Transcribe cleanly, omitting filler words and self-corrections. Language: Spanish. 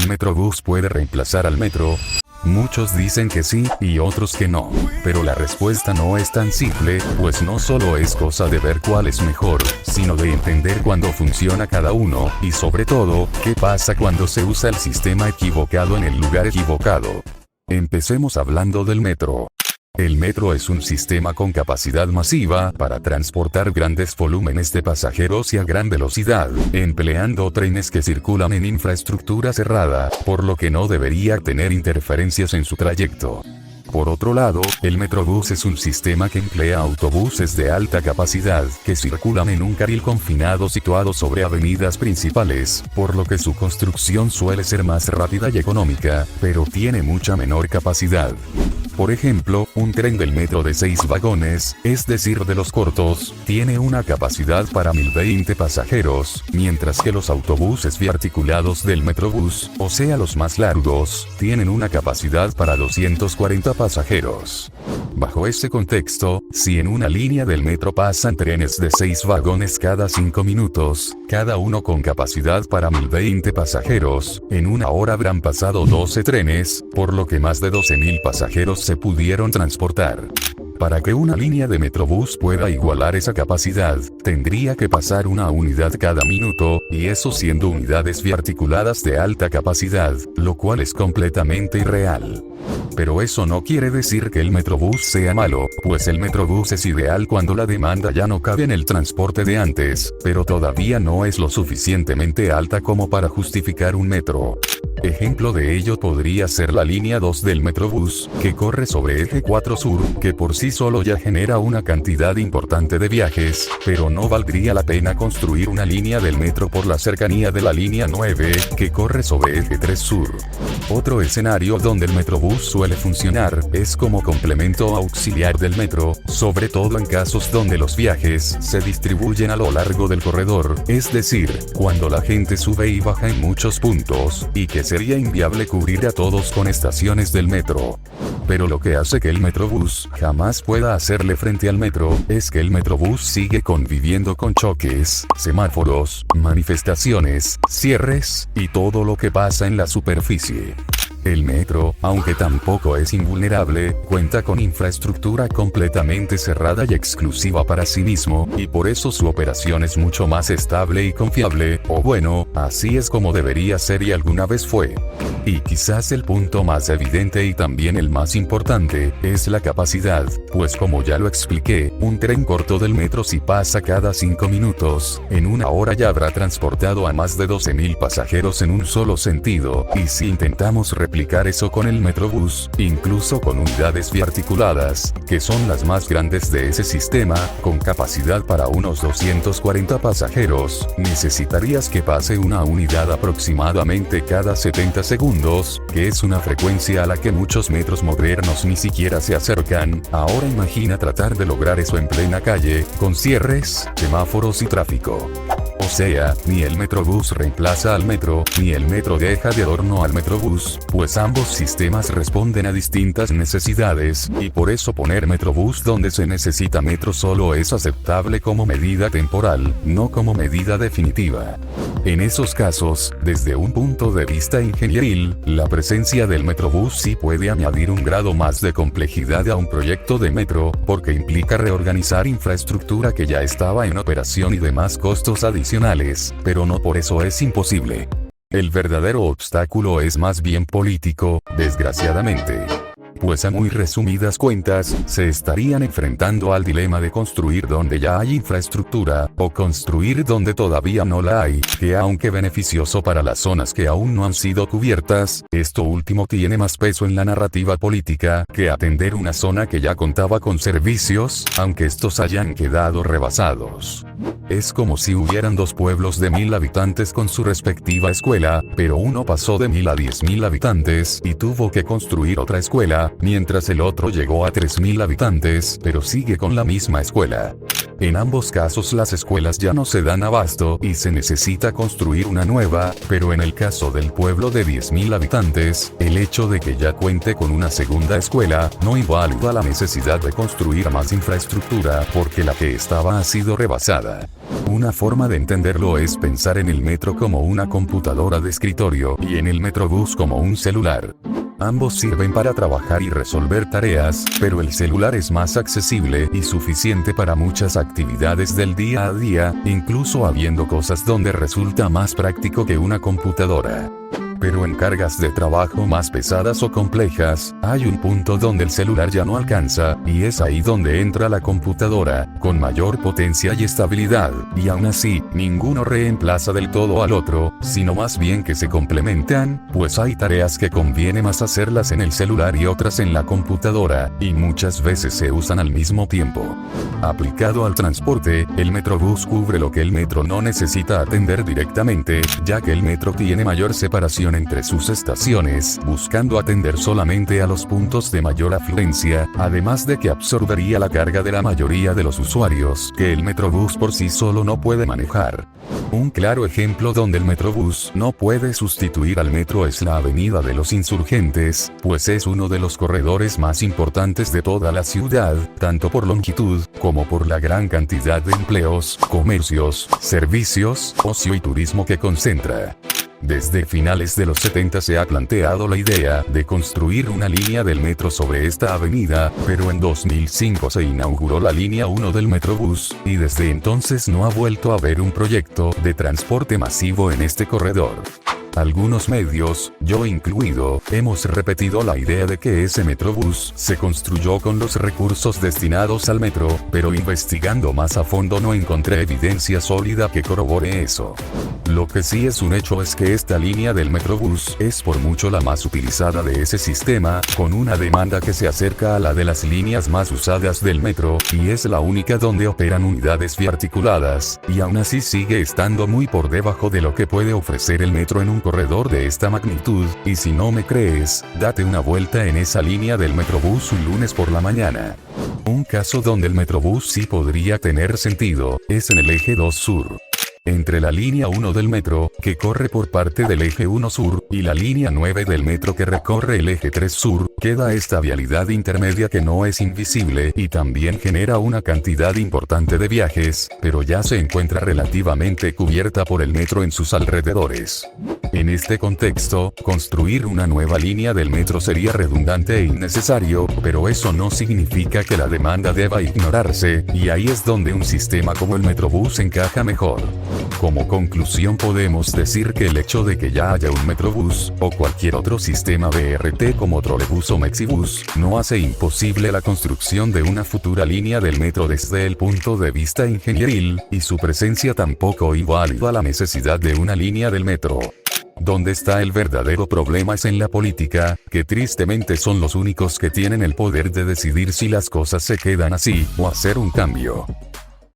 ¿El Metrobús puede reemplazar al metro? Muchos dicen que sí, y otros que no. Pero la respuesta no es tan simple, pues no solo es cosa de ver cuál es mejor, sino de entender cuándo funciona cada uno, y sobre todo, qué pasa cuando se usa el sistema equivocado en el lugar equivocado. Empecemos hablando del metro. El metro es un sistema con capacidad masiva para transportar grandes volúmenes de pasajeros y a gran velocidad, empleando trenes que circulan en infraestructura cerrada, por lo que no debería tener interferencias en su trayecto. Por otro lado, el Metrobús es un sistema que emplea autobuses de alta capacidad que circulan en un carril confinado situado sobre avenidas principales, por lo que su construcción suele ser más rápida y económica, pero tiene mucha menor capacidad. Por ejemplo, un tren del metro de 6 vagones, es decir de los cortos, tiene una capacidad para 1020 pasajeros, mientras que los autobuses biarticulados del Metrobús, o sea los más largos, tienen una capacidad para 240 pasajeros. Bajo ese contexto, si en una línea del metro pasan trenes de 6 vagones cada 5 minutos, cada uno con capacidad para 1020 pasajeros, en una hora habrán pasado 12 trenes, por lo que más de 12.000 pasajeros se pudieron transportar. Para que una línea de Metrobús pueda igualar esa capacidad, tendría que pasar una unidad cada minuto, y eso siendo unidades biarticuladas de alta capacidad, lo cual es completamente irreal. Pero eso no quiere decir que el Metrobús sea malo, pues el Metrobús es ideal cuando la demanda ya no cabe en el transporte de antes, pero todavía no es lo suficientemente alta como para justificar un metro. Ejemplo de ello podría ser la línea 2 del Metrobús, que corre sobre Eje 4 Sur, que por sí solo ya genera una cantidad importante de viajes, pero no valdría la pena construir una línea del metro por la cercanía de la línea 9, que corre sobre Eje 3 Sur. Otro escenario donde el Metrobús suele funcionar, es como complemento auxiliar del metro, sobre todo en casos donde los viajes se distribuyen a lo largo del corredor, es decir, cuando la gente sube y baja en muchos puntos, y que sería inviable cubrir a todos con estaciones del metro. Pero lo que hace que el Metrobús jamás pueda hacerle frente al metro, es que el Metrobús sigue conviviendo con choques, semáforos, manifestaciones, cierres, y todo lo que pasa en la superficie. El metro, aunque tampoco es invulnerable, cuenta con infraestructura completamente cerrada y exclusiva para sí mismo, y por eso su operación es mucho más estable y confiable, o bueno, así es como debería ser y alguna vez fue. Y quizás el punto más evidente y también el más importante, es la capacidad, pues como ya lo expliqué, un tren corto del metro si pasa cada 5 minutos, en una hora ya habrá transportado a más de 12.000 pasajeros en un solo sentido, y si intentamos replicar eso con el Metrobús, incluso con unidades biarticuladas, que son las más grandes de ese sistema, con capacidad para unos 240 pasajeros, necesitarías que pase una unidad aproximadamente cada 70 segundos, que es una frecuencia a la que muchos metros modernos ni siquiera se acercan. Ahora imagina tratar de lograr eso en plena calle, con cierres, semáforos y tráfico. O sea, ni el Metrobús reemplaza al metro, ni el metro deja de adorno al Metrobús, pues ambos sistemas responden a distintas necesidades, y por eso poner Metrobús donde se necesita metro solo es aceptable como medida temporal, no como medida definitiva. En esos casos, desde un punto de vista ingenieril, la presencia del Metrobús sí puede añadir un grado más de complejidad a un proyecto de metro, porque implica reorganizar infraestructura que ya estaba en operación y demás costos adicionales, pero no por eso es imposible. El verdadero obstáculo es más bien político, desgraciadamente. Pues a muy resumidas cuentas, se estarían enfrentando al dilema de construir donde ya hay infraestructura, o construir donde todavía no la hay, que aunque beneficioso para las zonas que aún no han sido cubiertas, esto último tiene más peso en la narrativa política, que atender una zona que ya contaba con servicios, aunque estos hayan quedado rebasados. Es como si hubieran dos pueblos de 1000 habitantes con su respectiva escuela, pero uno pasó de 1000 a 10.000 habitantes y tuvo que construir otra escuela, mientras el otro llegó a 3000 habitantes, pero sigue con la misma escuela. En ambos casos las escuelas ya no se dan abasto y se necesita construir una nueva, pero en el caso del pueblo de 10.000 habitantes, el hecho de que ya cuente con una segunda escuela no invalida la necesidad de construir más infraestructura porque la que estaba ha sido rebasada. Una forma de entenderlo es pensar en el metro como una computadora de escritorio y en el Metrobús como un celular. Ambos sirven para trabajar y resolver tareas, pero el celular es más accesible y suficiente para muchas actividades del día a día, incluso habiendo cosas donde resulta más práctico que una computadora. Pero en cargas de trabajo más pesadas o complejas, hay un punto donde el celular ya no alcanza, y es ahí donde entra la computadora, con mayor potencia y estabilidad, y aún así, ninguno reemplaza del todo al otro, sino más bien que se complementan, pues hay tareas que conviene más hacerlas en el celular y otras en la computadora, y muchas veces se usan al mismo tiempo. Aplicado al transporte, el Metrobús cubre lo que el metro no necesita atender directamente, ya que el metro tiene mayor separación entre sus estaciones, buscando atender solamente a los puntos de mayor afluencia, además de que absorbería la carga de la mayoría de los usuarios que el Metrobús por sí solo no puede manejar. Un claro ejemplo donde el Metrobús no puede sustituir al metro es la Avenida de los Insurgentes, pues es uno de los corredores más importantes de toda la ciudad, tanto por longitud, como por la gran cantidad de empleos, comercios, servicios, ocio y turismo que concentra. Desde finales de los 70 se ha planteado la idea de construir una línea del metro sobre esta avenida, pero en 2005 se inauguró la línea 1 del Metrobús, y desde entonces no ha vuelto a haber un proyecto de transporte masivo en este corredor. Algunos medios, yo incluido, hemos repetido la idea de que ese Metrobús se construyó con los recursos destinados al metro, pero investigando más a fondo no encontré evidencia sólida que corrobore eso. Lo que sí es un hecho es que esta línea del Metrobús es por mucho la más utilizada de ese sistema, con una demanda que se acerca a la de las líneas más usadas del metro, y es la única donde operan unidades biarticuladas, y aún así sigue estando muy por debajo de lo que puede ofrecer el metro en un corredor de esta magnitud, y si no me crees, date una vuelta en esa línea del Metrobús un lunes por la mañana. Un caso donde el Metrobús sí podría tener sentido, es en el eje 2 Sur. Entre la línea 1 del metro, que corre por parte del eje 1 Sur, y la línea 9 del metro que recorre el eje 3 Sur, queda esta vialidad intermedia que no es invisible y también genera una cantidad importante de viajes, pero ya se encuentra relativamente cubierta por el metro en sus alrededores. En este contexto, construir una nueva línea del metro sería redundante e innecesario, pero eso no significa que la demanda deba ignorarse, y ahí es donde un sistema como el Metrobús encaja mejor. Como conclusión podemos decir que el hecho de que ya haya un Metrobús, o cualquier otro sistema BRT como Trolebús o Mexibús, no hace imposible la construcción de una futura línea del metro desde el punto de vista ingenieril, y su presencia tampoco invalida la necesidad de una línea del metro. Donde está el verdadero problema es en la política, que tristemente son los únicos que tienen el poder de decidir si las cosas se quedan así, o hacer un cambio.